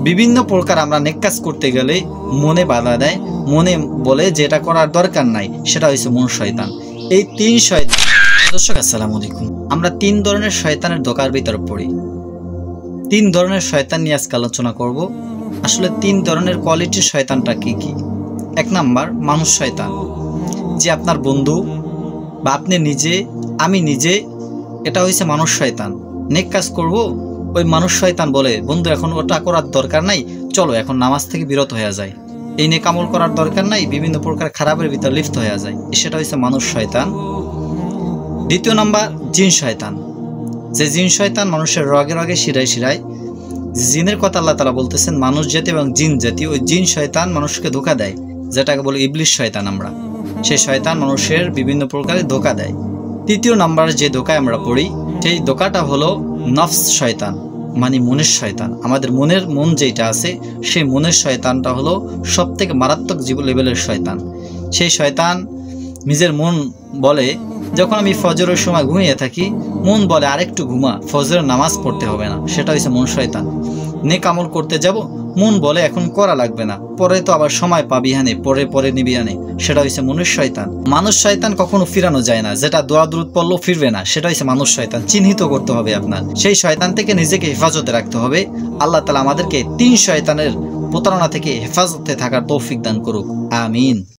বিভিন্ন প্রকার আমরা নেক কাজ করতে গেলে মনে বাধা দেয়, মনে বলে যে এটা করার দরকার নাই, সেটা হচ্ছে মন শয়তান। এই 3 শয়তান। দর্শক আসসালামু আলাইকুম। আমরা 3 ধরনের শয়তানের ধোঁকার ভিতরে পড়ি। 3 ধরনের শয়তান নিয়ে আজকে আলোচনা করব। আসলে 3 ধরনের কোয়ালিটির শয়তানটা কি কি? 1 নাম্বার মানুষ শয়তান, যে আপনার বন্ধু বা আপনি নিজে, আমি নিজে, এটা হচ্ছে মানুষ শয়তান। নেক কাজ করব, ওই মানুষ শয়তান বলে বন্ধু এখন ওটা করার দরকার নাই, চলো এখন নামাজ থেকে বিরত হয়ে যায়, এই নেক আমল করার দরকার নাই, বিভিন্ন প্রকার খারাপের ভিতর লিপ্ত হয়ে যায়, সেটা হচ্ছে মানুষ শয়তান। 2 নাম্বার জিন শয়তান, যে জিন শয়তান মানুষের রগে রগে শিরায় শিরায়। জিনের কথা আল্লাহ তাআলা বলতেছেন মানুষ জাতি এবং জিন জাতি, ওই জিন শয়তান মানুষকে ধোঁকা দেয়, যেটাকে বলে ইবলিশ শয়তান। আমরা সেই শয়তান মানুষের বিভিন্ন প্রকারে ধোঁকা দেয়। 3 নাম্বার যে ধোঁকায় আমরা পড়ি, সেই ধোঁকাটা হলো নফস শয়তান, মানে মনের শয়তান। আমাদের মন যেটা আছে, সেই মনের শয়তানটা হলো সবথেকে মারাত্মক লেভেলের শয়তান। সেই শয়তান নিজের মন বলে, যখন আমি ফজরের সময় ঘুমিয়ে থাকি, মন বলে আরেকটু ঘুমা, ফজরের নামাজ পড়তে হবে না, সেটা হচ্ছে মন শয়তান। নেক আমল করতে যাব, মন বলে এখন করা লাগবে না, পরে তো আবার সময় পাবি হানে, পরে নিবি হানে, সেটা হচ্ছে মনের শয়তান। মানুষ শয়তান কখনো ফিরানো যায় না, যেটা দোয়া দুরূদ পড়লেও ফিরবে না, সেটা হচ্ছে মানুষ শয়তান। চিহ্নিত করতে হবে আপনার, সেই শয়তান থেকে নিজেকে হেফাজতে রাখতে হবে। আল্লাহ তাআলা আমাদেরকে 3 শয়তানের প্রতারণা থেকে হেফাজতে থাকার তৌফিক দান করুক, আমিন।